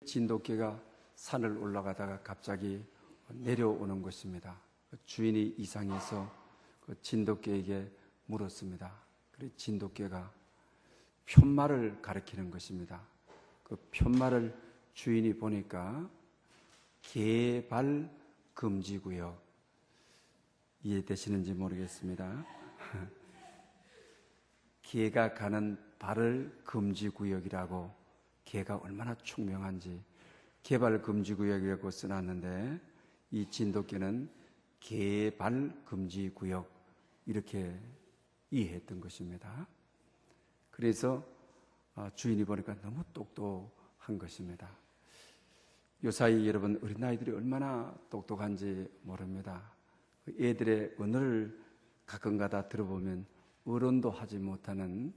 진돗개가 산을 올라가다가 갑자기 내려오는 것입니다. 주인이 이상해서 진돗개에게 물었습니다. 그래서 진돗개가 편말을 가리키는 것입니다. 그 편말을 주인이 보니까 개발 금지구역, 이해되시는지 모르겠습니다. 개가 가는 발을 금지구역이라고, 개가 얼마나 총명한지 개발 금지구역이라고 써놨는데, 이 진돗개는 개발 금지구역 이렇게 이해했던 것입니다. 그래서 주인이 보니까 너무 똑똑한 것입니다. 요사이 여러분, 어린아이들이 얼마나 똑똑한지 모릅니다. 애들의 언어를 가끔가다 들어보면 어른도 하지 못하는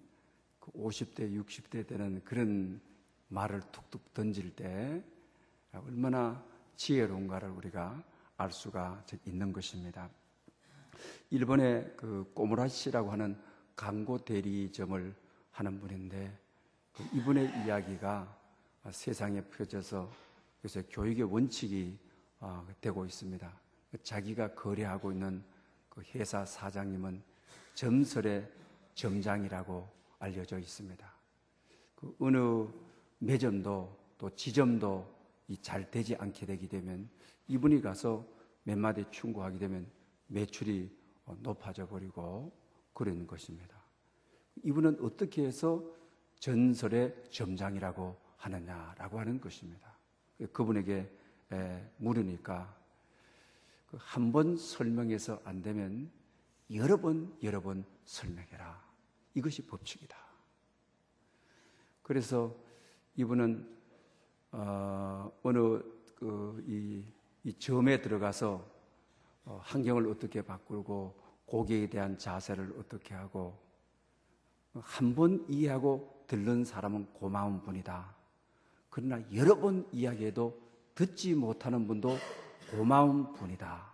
50대, 60대 되는 그런 말을 툭툭 던질 때 얼마나 지혜로운가를 우리가 알 수가 있는 것입니다. 일본의 꼬무라시라고 하는 광고 대리점을 하는 분인데, 이분의 이야기가 세상에 펴져서 요새 교육의 원칙이 되고 있습니다. 자기가 거래하고 있는 그 회사 사장님은 점설의 점장이라고 알려져 있습니다. 그 어느 매점도 또 지점도 잘 되지 않게 되게 되면 이분이 가서 몇 마디 충고하게 되면 매출이 높아져 버리고 그런 것입니다. 이분은 어떻게 해서 전설의 점장이라고 하느냐라고 하는 것입니다. 그분에게 물으니까 한 번 설명해서 안 되면 여러 번 설명해라. 이것이 법칙이다. 그래서 이분은 어느 이 점에 들어가서 환경을 어떻게 바꾸고 고객에 대한 자세를 어떻게 하고, 한 번 이해하고 들른 사람은 고마운 분이다. 그러나 여러 번 이야기해도 듣지 못하는 분도 고마운 분이다.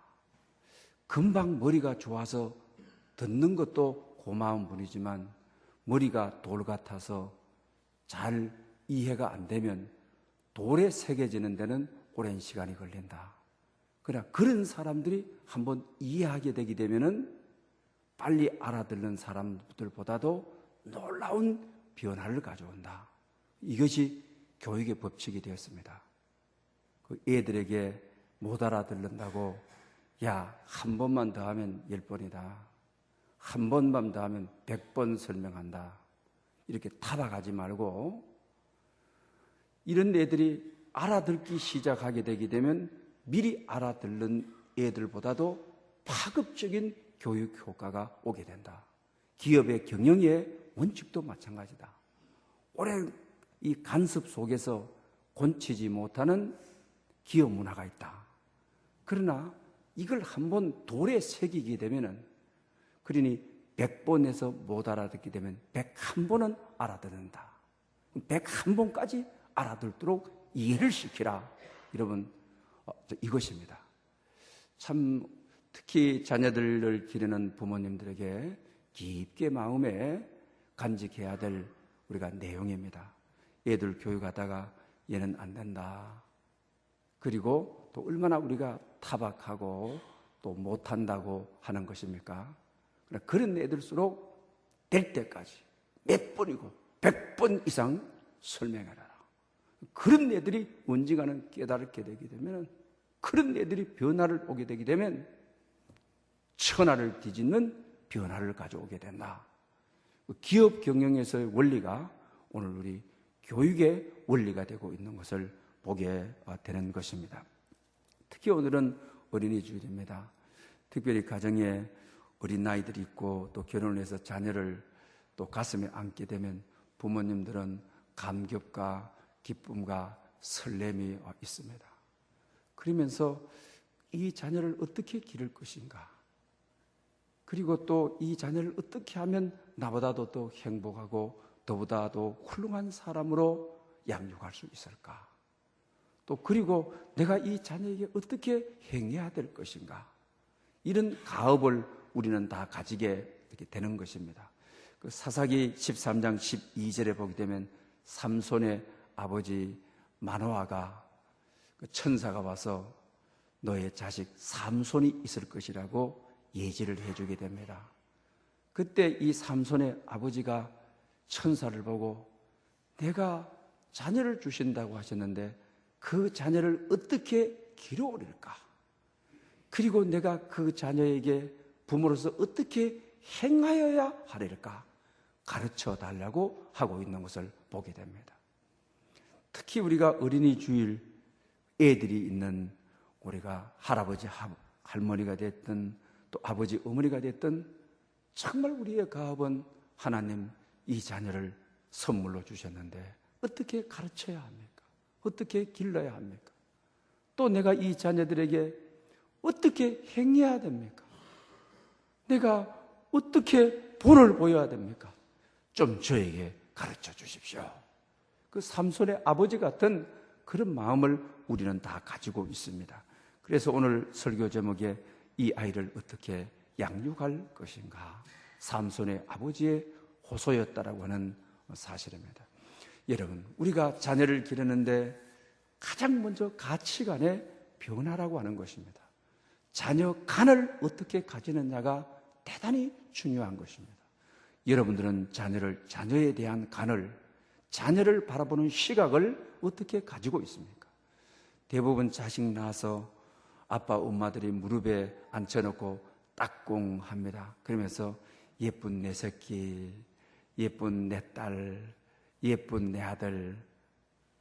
금방 머리가 좋아서 듣는 것도 고마운 분이지만 머리가 돌 같아서 잘 이해가 안 되면 돌에 새겨지는 데는 오랜 시간이 걸린다. 그러나 그런 사람들이 한번 이해하게 되게 되면은 빨리 알아듣는 사람들보다도 놀라운 변화를 가져온다. 이것이 교육의 법칙이 되었습니다. 그 애들에게 못 알아듣는다고, 야, 한 번만 더 하면 10번이다. 한 번만 더 하면 100번 설명한다. 이렇게 타박하지 말고, 이런 애들이 알아듣기 시작하게 되게 되면 미리 알아듣는 애들보다도 파급적인 교육 효과가 오게 된다. 기업의 경영의 원칙도 마찬가지다. 오랜 이 간섭 속에서 곤치지 못하는 기업 문화가 있다. 그러나 이걸 한번 돌에 새기게 되면은, 그러니 100번에서 못 알아듣게 되면 101번은 알아듣는다. 101번까지 알아듣도록 이해를 시키라. 여러분, 이것입니다. 참 특히 자녀들을 기르는 부모님들에게 깊게 마음에 간직해야 될 우리가 내용입니다. 애들 교육하다가 얘는 안 된다. 그리고 또 얼마나 우리가 타박하고 또 못한다고 하는 것입니까? 그런 애들수록 될 때까지 몇 번이고 100번 이상 설명해라. 그런 애들이 언젠가는 깨달게 되게 되면, 그런 애들이 변화를 오게 되게 되면 천하를 뒤집는 변화를 가져오게 된다. 기업 경영에서의 원리가 오늘 우리 교육의 원리가 되고 있는 것을 보게 되는 것입니다. 특히 오늘은 어린이 주일입니다. 특별히 가정에 어린 아이들이 있고 또 결혼을 해서 자녀를 또 가슴에 안게 되면 부모님들은 감격과 기쁨과 설렘이 있습니다. 그러면서 이 자녀를 어떻게 기를 것인가, 그리고 또 이 자녀를 어떻게 하면 나보다도 더 행복하고 너보다도 훌륭한 사람으로 양육할 수 있을까, 또 그리고 내가 이 자녀에게 어떻게 행해야 될 것인가, 이런 가업을 우리는 다 가지게 되는 것입니다. 사사기 13장 12절에 보게 되면 삼손의 아버지 마노아가 그 천사가 와서 너의 자식 삼손이 있을 것이라고 예지를 해주게 됩니다. 그때 이 삼손의 아버지가 천사를 보고 내가 자녀를 주신다고 하셨는데 그 자녀를 어떻게 길러오릴까? 그리고 내가 그 자녀에게 부모로서 어떻게 행하여야 하릴까? 가르쳐 달라고 하고 있는 것을 보게 됩니다. 특히 우리가 어린이 주일 애들이 있는 우리가 할아버지, 할머니가 됐든 또 아버지, 어머니가 됐든 정말 우리의 가업은 하나님 이 자녀를 선물로 주셨는데 어떻게 가르쳐야 합니까? 어떻게 길러야 합니까? 또 내가 이 자녀들에게 어떻게 행해야 됩니까? 내가 어떻게 본을 보여야 됩니까? 좀 저에게 가르쳐 주십시오. 그 삼손의 아버지 같은 그런 마음을 우리는 다 가지고 있습니다. 그래서 오늘 설교 제목에 이 아이를 어떻게 양육할 것인가? 삼손의 아버지의 호소였다라고 하는 사실입니다. 여러분, 우리가 자녀를 기르는데 가장 먼저 가치관의 변화라고 하는 것입니다. 자녀 간을 어떻게 가지느냐가 대단히 중요한 것입니다. 여러분들은 자녀에 대한 간을, 자녀를 바라보는 시각을 어떻게 가지고 있습니까? 대부분 자식 낳아서 아빠, 엄마들이 무릎에 앉혀놓고 따꿍합니다. 그러면서 예쁜 내 새끼, 예쁜 내 딸, 예쁜 내 아들,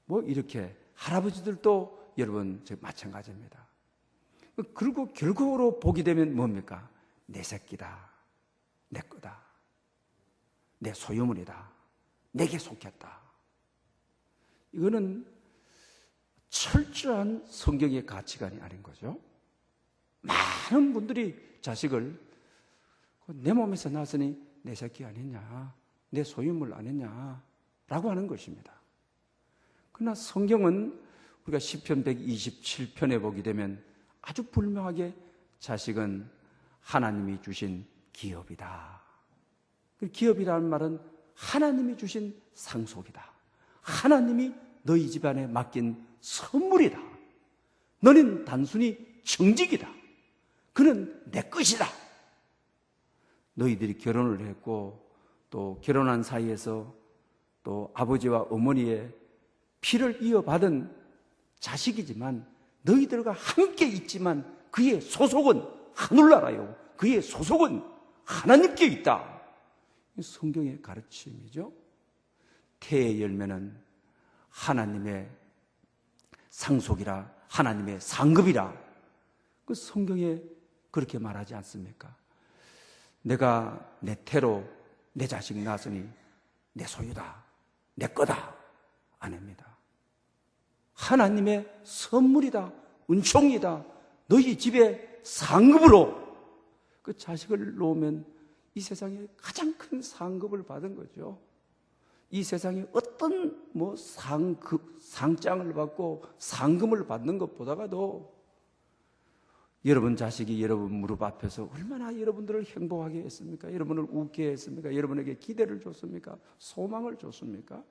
뭐 이렇게 할아버지들도 여러분 마찬가지입니다. 그리고 결국으로 보게 되면 뭡니까? 내 새끼다, 내 거다, 내 소유물이다, 내게 속했다. 이거는 철저한 성경의 가치관이 아닌 거죠. 많은 분들이 자식을 내 몸에서 났으니 내 새끼 아니냐, 내 소유물 아니냐 라고 하는 것입니다. 그러나 성경은 우리가 시편 127편에 보게 되면 아주 분명하게 자식은 하나님이 주신 기업이다. 기업이라는 말은 하나님이 주신 상속이다. 하나님이 너희 집안에 맡긴 선물이다. 너는 단순히 정직이다. 그는 내 것이다. 너희들이 결혼을 했고 또 결혼한 사이에서 또 아버지와 어머니의 피를 이어받은 자식이지만 너희들과 함께 있지만 그의 소속은 하늘나라요. 그의 소속은 하나님께 있다. 성경의 가르침이죠. 태의 열매는 하나님의 상속이라, 하나님의 상급이라. 그 성경에 그렇게 말하지 않습니까? 내가 내 태로 내 자식 낳았으니 내 소유다, 내 거다 아닙니다. 하나님의 선물이다, 은총이다. 너희 집에 상급으로 그 자식을 놓으면 이 세상에 가장 큰 상급을 받은 거죠. 이 세상에 어떤 상장을 받고 상금을 받는 것보다도 여러분 자식이 여러분 무릎 앞에서 얼마나 여러분들을 행복하게 했습니까? 여러분을 웃게 했습니까? 여러분에게 기대를 줬습니까? 소망을 줬습니까?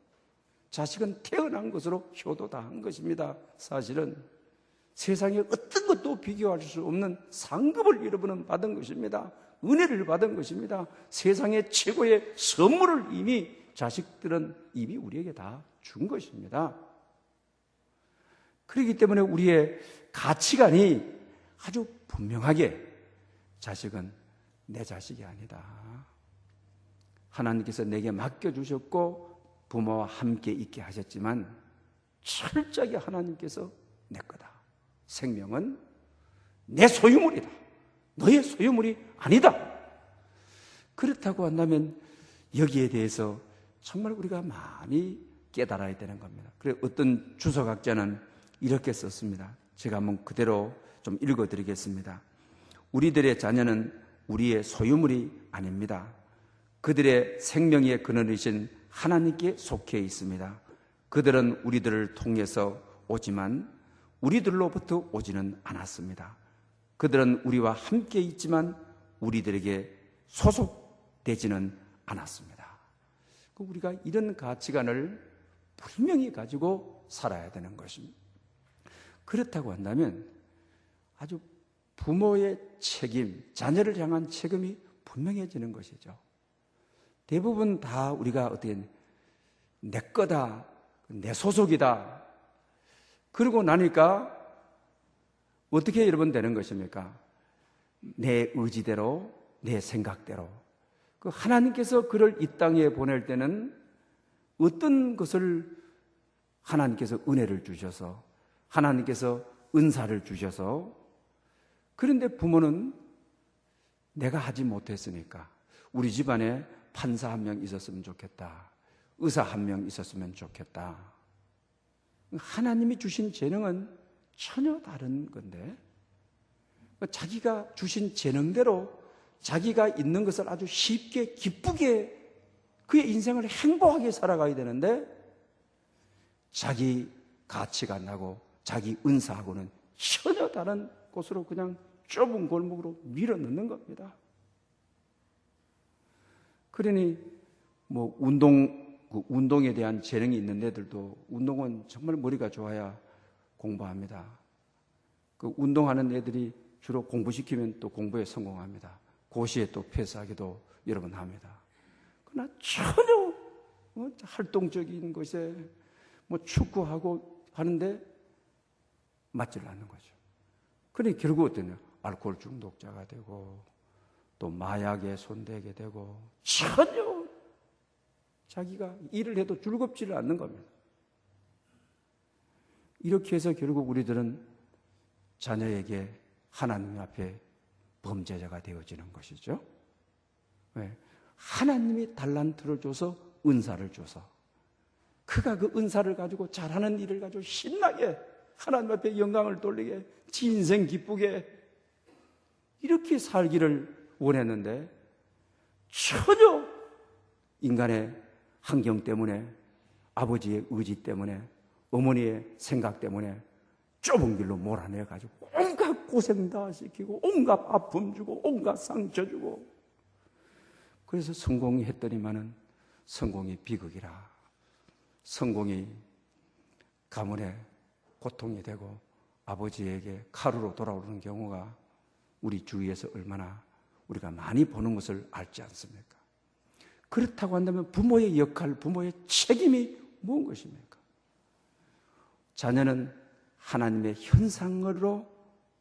자식은 태어난 것으로 효도다한 것입니다. 사실은 세상에 어떤 것도 비교할 수 없는 상급을 여러분은 받은 것입니다. 은혜를 받은 것입니다. 세상의 최고의 선물을 이미 자식들은 이미 우리에게 다 준 것입니다. 그렇기 때문에 우리의 가치관이 아주 분명하게 자식은 내 자식이 아니다. 하나님께서 내게 맡겨주셨고 부모와 함께 있게 하셨지만 철저하게 하나님께서 내 거다. 생명은 내 소유물이다. 너의 소유물이 아니다. 그렇다고 한다면 여기에 대해서 정말 우리가 많이 깨달아야 되는 겁니다. 그래서 어떤 주석학자는 이렇게 썼습니다. 제가 한번 그대로 좀 읽어드리겠습니다. 우리들의 자녀는 우리의 소유물이 아닙니다. 그들의 생명의 근원이신 하나님께 속해 있습니다. 그들은 우리들을 통해서 오지만 우리들로부터 오지는 않았습니다. 그들은 우리와 함께 있지만 우리들에게 소속되지는 않았습니다. 우리가 이런 가치관을 분명히 가지고 살아야 되는 것입니다. 그렇다고 한다면 아주 부모의 책임, 자녀를 향한 책임이 분명해지는 것이죠. 대부분 다 우리가 어떻게 내 거다, 내 소속이다. 그러고 나니까 어떻게 여러분 되는 것입니까? 내 의지대로, 내 생각대로. 그 하나님께서 그를 이 땅에 보낼 때는 어떤 것을 하나님께서 은혜를 주셔서, 하나님께서 은사를 주셔서, 그런데 부모는 내가 하지 못했으니까 우리 집안에 판사 한 명 있었으면 좋겠다. 의사 한 명 있었으면 좋겠다. 하나님이 주신 재능은 전혀 다른 건데, 자기가 주신 재능대로 자기가 있는 것을 아주 쉽게 기쁘게 그의 인생을 행복하게 살아가야 되는데, 자기 가치관하고 자기 은사하고는 전혀 다른 곳으로 그냥 좁은 골목으로 밀어넣는 겁니다. 그러니 뭐 운동에 대한 재능이 있는 애들도 운동은 정말 머리가 좋아야 공부합니다. 그 운동하는 애들이 주로 공부시키면 또 공부에 성공합니다. 고시에 또 패스하기도 여러 번 합니다. 그러나 전혀 활동적인 것에 뭐 축구하고 하는데 맞질 않는 거죠. 그러니 결국 어떠냐? 알코올 중독자가 되고 또 마약에 손대게 되고 전혀 자기가 일을 해도 즐겁지를 않는 겁니다. 이렇게 해서 결국 우리들은 자녀에게 하나님 앞에 범죄자가 되어지는 것이죠. 왜? 하나님이 달란트를 줘서 은사를 줘서 그가 그 은사를 가지고 잘하는 일을 가지고 신나게 하나님 앞에 영광을 돌리게 지 인생 기쁘게 이렇게 살기를 원했는데 전혀 인간의 환경 때문에 아버지의 의지 때문에 어머니의 생각 때문에 좁은 길로 몰아내가지고 온갖 고생 다 시키고 온갖 아픔 주고 온갖 상처 주고 그래서 성공이 했더니만은 성공이 비극이라 성공이 가문의 고통이 되고 아버지에게 칼으로 돌아오는 경우가 우리 주위에서 얼마나 우리가 많이 보는 것을 알지 않습니까? 그렇다고 한다면 부모의 역할, 부모의 책임이 무슨 것입니까? 자녀는 하나님의 현상으로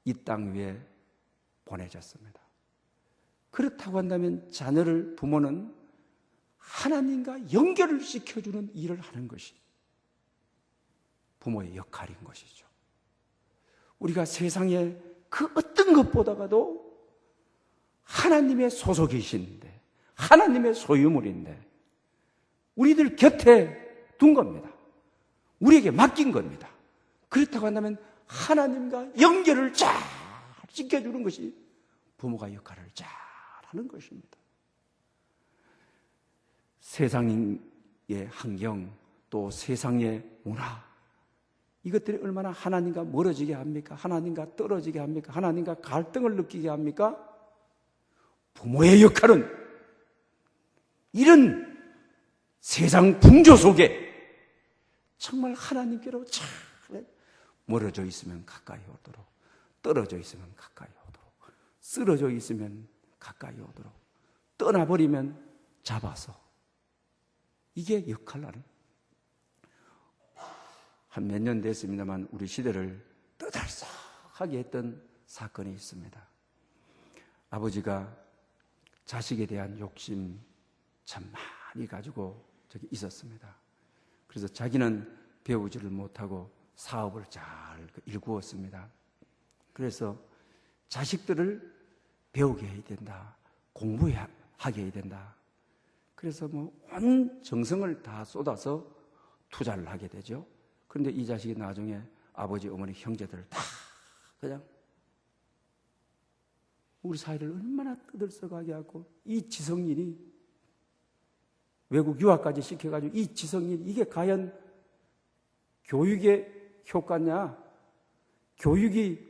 이 땅 위에 보내졌습니다. 그렇다고 한다면 자녀를 부모는 하나님과 연결을 시켜주는 일을 하는 것이 부모의 역할인 것이죠. 우리가 세상에 그 어떤 것보다도 하나님의 소속이신데 하나님의 소유물인데 우리들 곁에 둔 겁니다. 우리에게 맡긴 겁니다. 그렇다고 한다면 하나님과 연결을 잘 지켜주는 것이 부모가 역할을 잘 하는 것입니다. 세상의 환경 또 세상의 문화 이것들이 얼마나 하나님과 멀어지게 합니까? 하나님과 떨어지게 합니까? 하나님과 갈등을 느끼게 합니까? 부모의 역할은 이런 세상 풍조 속에 정말 하나님께로 잘 멀어져 있으면 가까이 오도록 떨어져 있으면 가까이 오도록 쓰러져 있으면 가까이 오도록 떠나버리면 잡아서 이게 역할라는 한 몇 년 됐습니다만 우리 시대를 떠들썩하게 했던 사건이 있습니다. 아버지가 자식에 대한 욕심 참 많이 가지고 저기 있었습니다. 그래서 자기는 배우지를 못하고 사업을 잘 일구었습니다. 그래서 자식들을 배우게 해야 된다. 공부하게 해야 된다. 그래서 온 정성을 다 쏟아서 투자를 하게 되죠. 그런데 이 자식이 나중에 아버지, 어머니, 형제들을 다 그냥 우리 사회를 얼마나 떠들썩하게 하고 이 지성인이 외국 유학까지 시켜가지고 이 지성인 이게 과연 교육의 효과냐? 교육이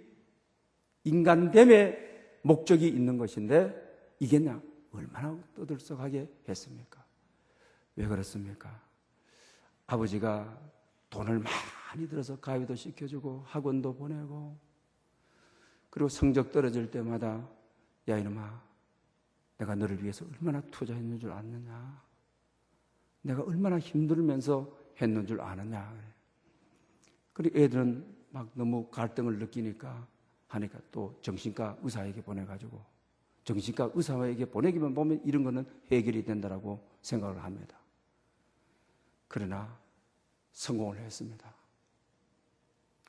인간됨의 목적이 있는 것인데 이게냐? 얼마나 떠들썩하게 했습니까? 왜 그렇습니까? 아버지가 돈을 많이 들어서 가위도 시켜주고 학원도 보내고, 그리고 성적 떨어질 때마다 야 이놈아, 내가 너를 위해서 얼마나 투자했는 줄 아느냐, 내가 얼마나 힘들면서 했는 줄 아느냐. 그리고 애들은 막 너무 갈등을 느끼니까 하니까 또 정신과 의사에게 보내가지고, 정신과 의사에게 보내기만 보면 이런 거는 해결이 된다라고 생각을 합니다. 그러나 성공을 했습니다.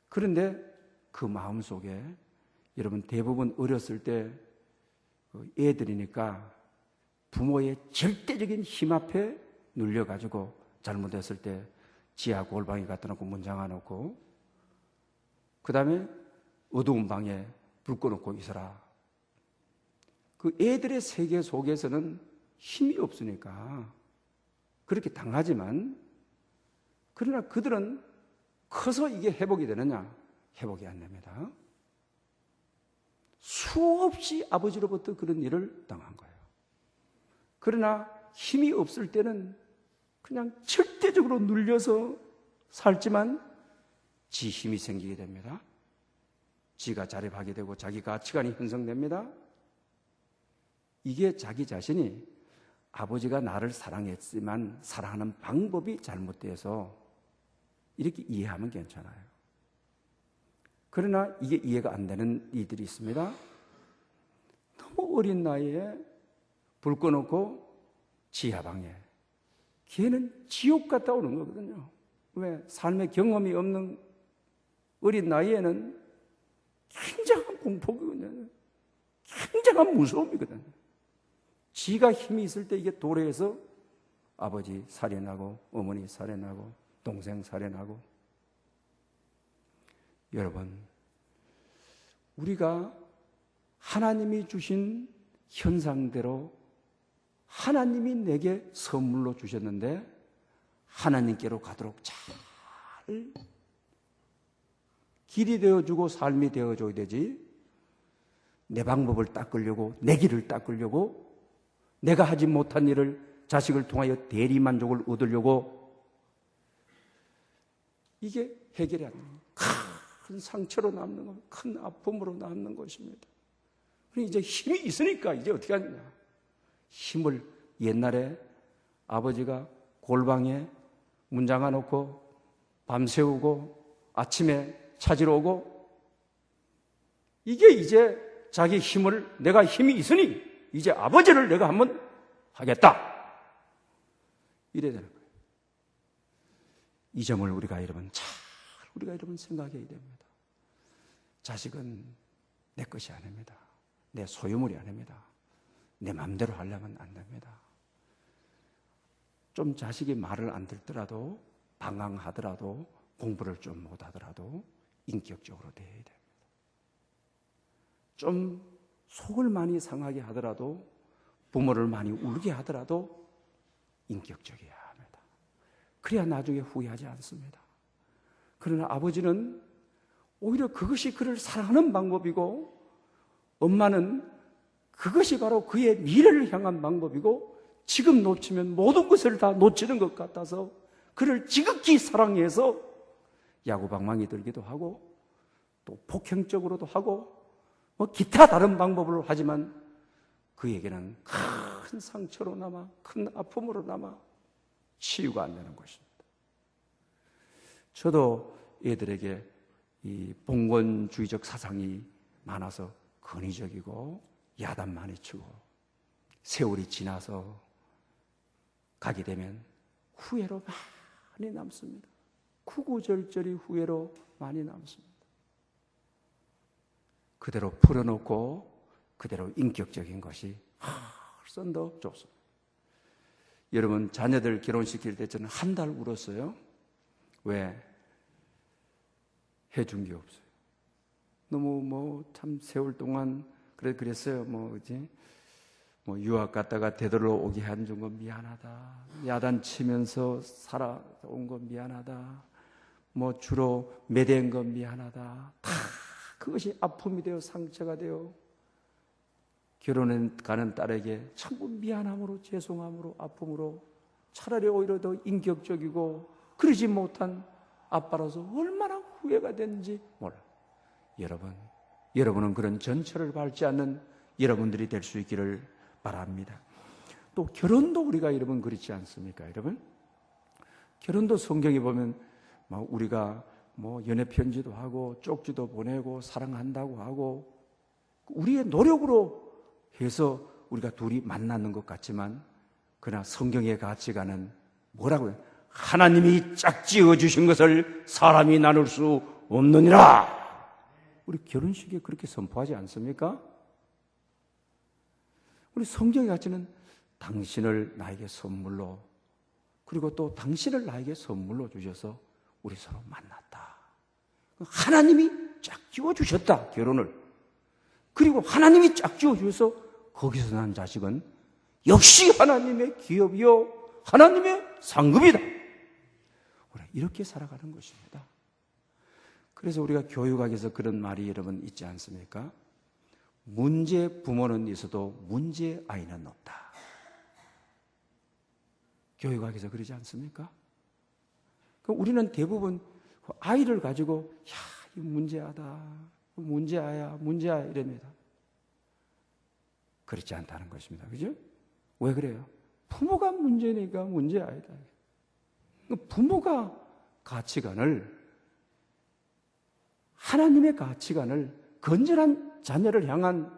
그런데 그 마음속에 여러분 대부분 어렸을 때 애들이니까 부모의 절대적인 힘 앞에 눌려가지고 잘못했을 때 지하 골방에 갖다 놓고 문 잠가놓고, 그 다음에 어두운 방에 불 꺼놓고 있어라. 그 애들의 세계 속에서는 힘이 없으니까 그렇게 당하지만, 그러나 그들은 커서 이게 회복이 되느냐? 회복이 안 됩니다. 수없이 아버지로부터 그런 일을 당한 거예요. 그러나 힘이 없을 때는 그냥 절대적으로 눌려서 살지만 지 힘이 생기게 됩니다. 지가 자립하게 되고 자기 가치관이 형성됩니다. 이게 자기 자신이 아버지가 나를 사랑했지만 사랑하는 방법이 잘못돼서 이렇게 이해하면 괜찮아요. 그러나 이게 이해가 안 되는 이들이 있습니다. 너무 어린 나이에 불 꺼놓고 지하방에, 걔는 지옥 갔다 오는 거거든요. 왜? 삶의 경험이 없는 어린 나이에는 굉장한 공포거든요. 굉장한 무서움이거든요. 지가 힘이 있을 때 이게 도래해서 아버지 살해나고 어머니 살해나고 동생 살해나고. 여러분, 우리가 하나님이 주신 현상대로 하나님이 내게 선물로 주셨는데 하나님께로 가도록 잘 길이 되어주고 삶이 되어줘야 되지, 내 방법을 닦으려고, 내 길을 닦으려고, 내가 하지 못한 일을 자식을 통하여 대리만족을 얻으려고, 이게 해결이 안 됩니다. 큰 상처로 남는 것, 큰 아픔으로 남는 것입니다. 이제 힘이 있으니까 이제 어떻게 하느냐. 힘을, 옛날에 아버지가 골방에 문 잠가놓고 밤새우고 아침에 찾으러 오고, 이게 이제 자기 힘을, 내가 힘이 있으니 이제 아버지를 내가 한번 하겠다, 이래야 되는 거예요. 이 점을 우리가 여러분 생각해야 됩니다. 자식은 내 것이 아닙니다. 내 소유물이 아닙니다. 내 마음대로 하려면 안 됩니다. 좀 자식이 말을 안 듣더라도, 방황하더라도, 공부를 좀 못하더라도 인격적으로 대해야 됩니다. 좀 속을 많이 상하게 하더라도, 부모를 많이 울게 하더라도 인격적이어야 합니다. 그래야 나중에 후회하지 않습니다. 그러나 아버지는 오히려 그것이 그를 사랑하는 방법이고, 엄마는 그것이 바로 그의 미래를 향한 방법이고, 지금 놓치면 모든 것을 다 놓치는 것 같아서 그를 지극히 사랑해서 야구방망이 들기도 하고 또 폭행적으로도 하고 기타 다른 방법으로 하지만 그에게는 큰 상처로 남아, 큰 아픔으로 남아 치유가 안 되는 것입니다. 저도 애들에게 이 봉건주의적 사상이 많아서 권위적이고 야단 많이 치고, 세월이 지나서 가게 되면 후회로 많이 남습니다. 구구절절히 후회로 많이 남습니다. 그대로 풀어놓고 그대로 인격적인 것이 훨씬 더 좋습니다. 여러분, 자녀들 결혼시킬 때 저는 한 달 울었어요. 왜? 해준 게 없어요. 너무 참 세월 동안 그랬어요. 유학 갔다가 되돌아오게 해준 건 미안하다. 야단 치면서 살아온 건 미안하다. 주로 매대한 건 미안하다. 다 그것이 아픔이 되어 상처가 되어 결혼에 가는 딸에게 전부 미안함으로, 죄송함으로, 아픔으로, 차라리 오히려 더 인격적이고 그러지 못한 아빠로서 얼마나 후회가 되는지 몰라요. 여러분은 그런 전철을 밟지 않는 여러분들이 될 수 있기를 바랍니다. 또 결혼도 우리가 여러분 그렇지 않습니까? 여러분 결혼도 성경에 보면 우리가 연애 편지도 하고 쪽지도 보내고 사랑한다고 하고 우리의 노력으로 해서 우리가 둘이 만나는 것 같지만 그러나 성경의 가치관은 뭐라고요? 하나님이 짝지어 주신 것을 사람이 나눌 수 없느니라. 우리 결혼식에 그렇게 선포하지 않습니까? 우리 성경의 가치는 당신을 나에게 선물로 그리고 또 당신을 나에게 선물로 주셔서 우리 서로 만났다. 하나님이 짝지어 주셨다, 결혼을. 그리고 하나님이 짝지어 주셔서 거기서 난 자식은 역시 하나님의 기업이요 하나님의 상급이다. 우리가 이렇게 살아가는 것입니다. 그래서 우리가 교육학에서 그런 말이 여러분 있지 않습니까? 문제 부모는 있어도 문제 아이는 없다. 교육학에서 그러지 않습니까? 우리는 대부분 아이를 가지고 이거 문제하다, 문제아야 이럽니다. 그렇지 않다는 것입니다. 그죠? 왜 그래요? 부모가 문제니까 문제아이다. 부모가 가치관을 하나님의 가치관을 건전한 자녀를 향한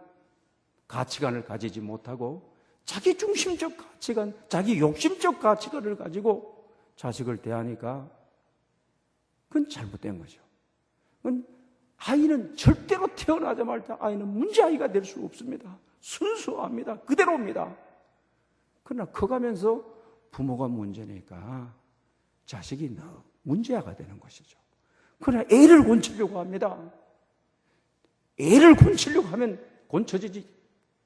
가치관을 가지지 못하고 자기 중심적 가치관, 자기 욕심적 가치관을 가지고 자식을 대하니까 그건 잘못된 거죠. 그건 아이는 절대로 태어나자마자 아이는 문제아이가 될 수 없습니다. 순수합니다. 그대로입니다. 그러나 커가면서 부모가 문제니까 자식이 문제아가 되는 것이죠. 그러나 애를 곤치려고 합니다. 애를 곤치려고 하면 곤쳐지지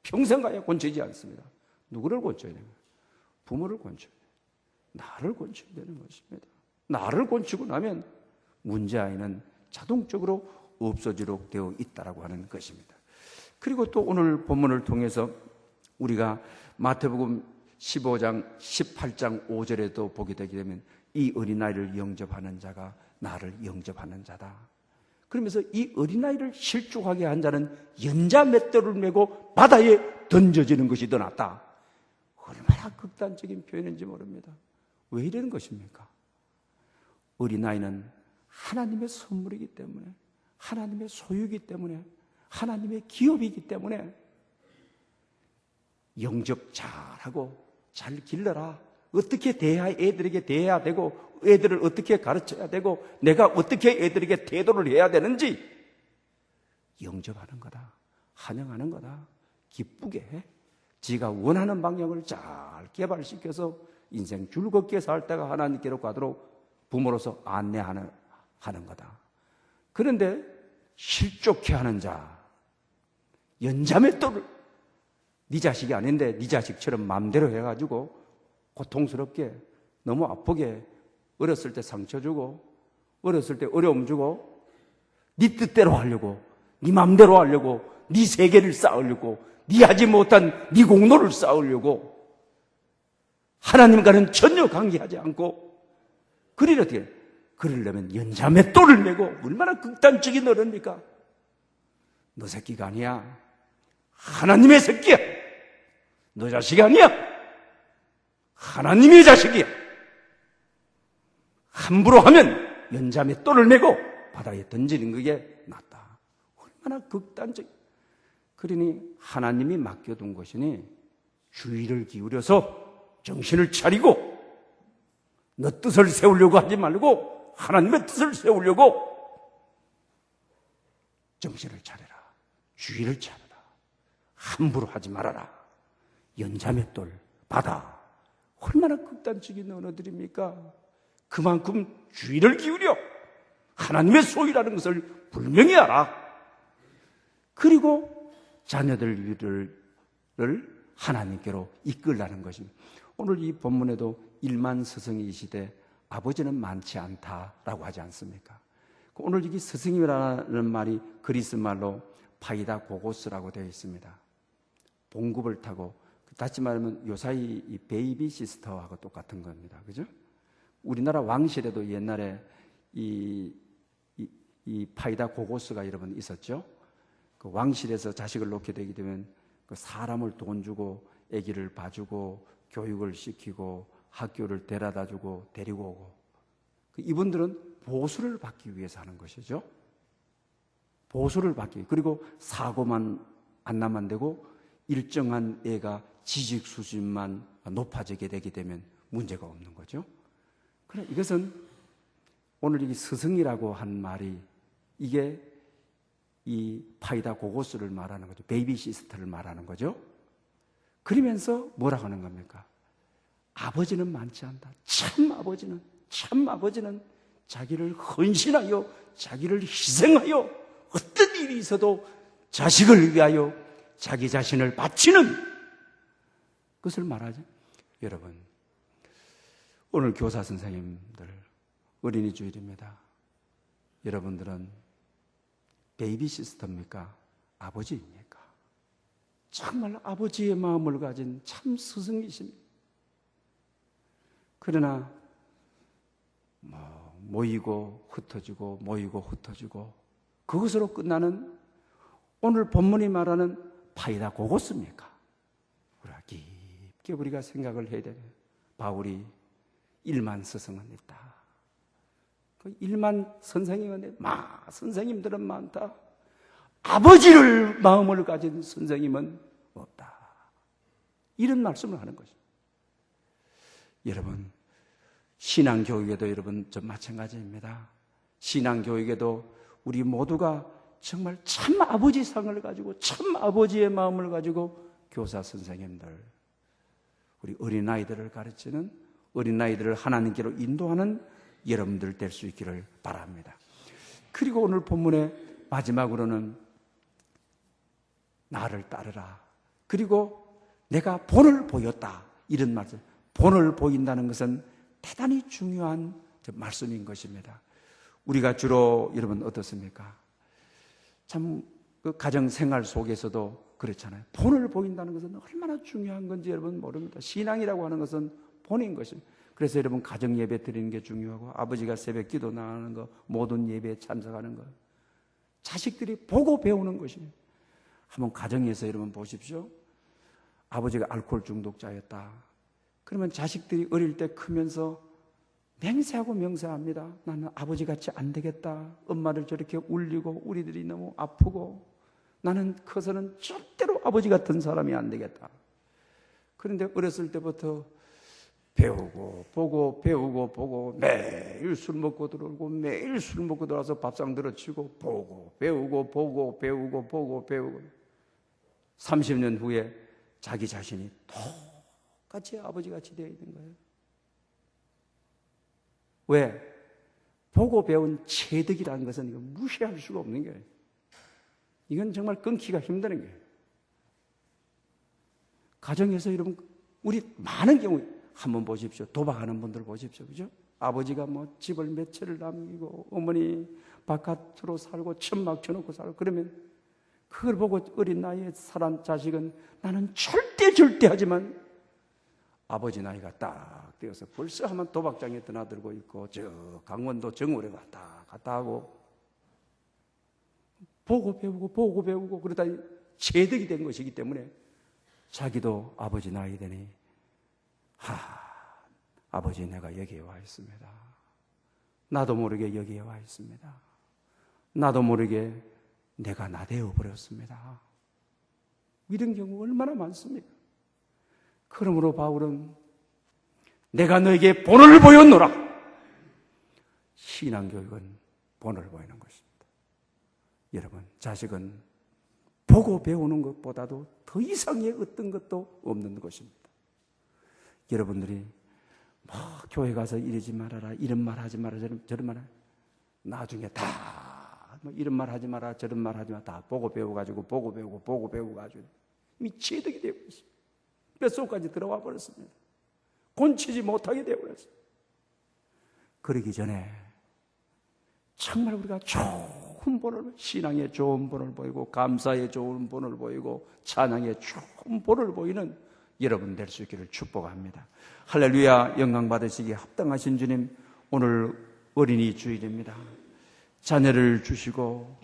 평생 가야 곤치지 않습니다. 누구를 곤쳐야 되는 거예요? 부모를 곤쳐야 돼요. 나를 곤쳐야 되는 것입니다. 나를 곤치고 나면 문제아이는 자동적으로 없어지도록 되어 있다라고 하는 것입니다. 그리고 또 오늘 본문을 통해서 우리가 마태복음 15장, 18장 5절에도 보게 되게 되면 이 어린아이를 영접하는 자가 나를 영접하는 자다. 그러면서 이 어린아이를 실족하게 한 자는 연자 맷돌을 메고 바다에 던져지는 것이 더 낫다. 얼마나 극단적인 표현인지 모릅니다. 왜 이러는 것입니까? 어린아이는 하나님의 선물이기 때문에, 하나님의 소유이기 때문에, 하나님의 기업이기 때문에 영접 잘하고 잘 길러라. 어떻게 애들에게 대해야 되고 애들을 어떻게 가르쳐야 되고 내가 어떻게 애들에게 태도를 해야 되는지 영접하는 거다. 환영하는 거다. 기쁘게 해. 지가 원하는 방향을 잘 개발시켜서 인생 즐겁게 살다가 하나님께로 가도록 부모로서 안내하는 거다. 그런데 실족해 하는 자, 연자맷돌을 네 자식이 아닌데 네 자식처럼 마음대로 해가지고 고통스럽게 너무 아프게 어렸을 때 상처 주고 어렸을 때 어려움 주고 네 뜻대로 하려고 네 마음대로 하려고 네 세계를 쌓으려고 네 하지 못한 네 공로를 쌓으려고 하나님과는 전혀 관계하지 않고 그러려면 연자맷돌을 메고 얼마나 극단적인 어른입니까? 너 새끼가 아니야. 하나님의 새끼야. 너 자식이 아니야. 하나님의 자식이야. 함부로 하면 연자맷돌을 메고 바다에 던지는 그게 낫다. 얼마나 극단적. 그러니 하나님이 맡겨둔 것이니 주의를 기울여서 정신을 차리고 너 뜻을 세우려고 하지 말고 하나님의 뜻을 세우려고 정신을 차려라. 주의를 차려라. 함부로 하지 말아라. 연자맷돌, 바다. 얼마나 극단적인 언어들입니까? 그만큼 주의를 기울여 하나님의 소유라는 것을 분명히 알아. 그리고 자녀들을 하나님께로 이끌라는 것입니다. 오늘 이 본문에도 일만 스승이시되 아버지는 많지 않다라고 하지 않습니까? 오늘 이 스승이라는 말이 그리스 말로 파이다 고고스라고 되어 있습니다. 봉급을 타고 다시 말하면 요사이 이 베이비 시스터하고 똑같은 겁니다. 그죠? 우리나라 왕실에도 옛날에 이 파이다 고고스가 여러분 있었죠. 그 왕실에서 자식을 놓게 되게 되면 그 사람을 돈 주고 아기를 봐주고 교육을 시키고 학교를 데려다주고 데리고 오고, 이분들은 보수를 받기 위해서 하는 것이죠. 보수를 받기. 그리고 사고만 안 나면 안 되고 일정한 애가 지식 수준만 높아지게 되게 되면 문제가 없는 거죠. 그래, 이것은 오늘 이 스승이라고 한 말이 이게 이 파이다 고고스를 말하는 거죠. 베이비 시스터를 말하는 거죠. 그러면서 뭐라고 하는 겁니까? 아버지는 많지 않다. 참 아버지는 자기를 헌신하여 자기를 희생하여 어떤 일이 있어도 자식을 위하여 자기 자신을 바치는 것을 말하죠. 여러분, 오늘 교사 선생님들 어린이 주일입니다. 여러분들은 베이비 시스터입니까? 아버지입니까? 정말 아버지의 마음을 가진 참 스승이십니다. 그러나 모이고 흩어지고 모이고 흩어지고 그것으로 끝나는 오늘 본문이 말하는 파이다 고고스입니까? 우리가 깊게 우리가 생각을 해야 돼요. 바울이 1만 스승은 있다. 그 1만 선생님은 선생님들은 많다. 아버지를 마음을 가진 선생님은 없다. 이런 말씀을 하는 것입니다. 여러분, 신앙교육에도 여러분 좀 마찬가지입니다. 신앙교육에도 우리 모두가 정말 참 아버지 상을 가지고 참 아버지의 마음을 가지고 교사 선생님들, 우리 어린아이들을 가르치는 어린아이들을 하나님께로 인도하는 여러분들 될 수 있기를 바랍니다. 그리고 오늘 본문의 마지막으로는 나를 따르라. 그리고 내가 본을 보였다. 이런 말씀. 본을 보인다는 것은 대단히 중요한 말씀인 것입니다. 우리가 주로 여러분 어떻습니까? 참 그 가정 생활 속에서도 그렇잖아요. 본을 보인다는 것은 얼마나 중요한 건지 여러분 모릅니다. 신앙이라고 하는 것은 본인 것입니다. 그래서 여러분 가정 예배 드리는 게 중요하고 아버지가 새벽 기도 나가는 거, 모든 예배에 참석하는 거, 자식들이 보고 배우는 것입니다. 한번 가정에서 여러분 보십시오. 아버지가 알코올 중독자였다. 그러면 자식들이 어릴 때 크면서 맹세하고 명세합니다. 나는 아버지같이 안 되겠다. 엄마를 저렇게 울리고 우리들이 너무 아프고 나는 커서는 절대로 아버지 같은 사람이 안 되겠다. 그런데 어렸을 때부터 배우고 보고 배우고 보고 매일 술 먹고 들어오고 매일 술 먹고 들어와서 밥상 들어치고 보고 배우고 보고 배우고 보고 배우고 30년 후에 자기 자신이 똑같이 아버지같이 되어 있는 거예요. 왜? 보고 배운 체득이라는 것은 이거 무시할 수가 없는 거예요. 이건 정말 끊기가 힘든 거예요. 가정에서 여러분 우리 많은 경우 한번 보십시오. 도박하는 분들 보십시오. 그죠? 아버지가 뭐 집을 몇 채를 남기고 어머니 바깥으로 살고 천막 쳐놓고 살고 그러면 그걸 보고 어린 나이에 사람 자식은 나는 절대 하지만 아버지 나이가 딱 되어서 벌써 한번 도박장에 드나들고 있고 저 강원도 정월에 갔다 하고 보고 배우고 그러다 체득이 된 것이기 때문에 자기도 아버지 나이 되니 아버지 내가 여기에 와 있습니다. 나도 모르게 여기에 와 있습니다. 나도 모르게 내가 나 되어버렸습니다. 이런 경우 얼마나 많습니까? 그러므로 바울은 내가 너에게 본을 보였노라. 신앙교육은 본을 보이는 것입니다. 여러분, 자식은 보고 배우는 것보다도 더 이상의 어떤 것도 없는 것입니다. 여러분들이 교회 가서 이러지 말아라, 이런 말 하지 마라, 저런 말 나중에 다 이런 말 하지 마라, 저런 말 하지 마라 다 보고 배워가지고 보고 배우고 가지고 이미 체득이 되어 있습니다. 뼛속까지 들어와 버렸습니다. 곤치지 못하게 되어 버렸습니다. 그러기 전에 정말 우리가 좋은 본을, 신앙에 좋은 본을 보이고 감사에 좋은 본을 보이고 찬양에 좋은 본을 보이는 여러분 될 수 있기를 축복합니다. 할렐루야. 영광 받으시기에 합당하신 주님, 오늘 어린이 주일입니다. 자녀를 주시고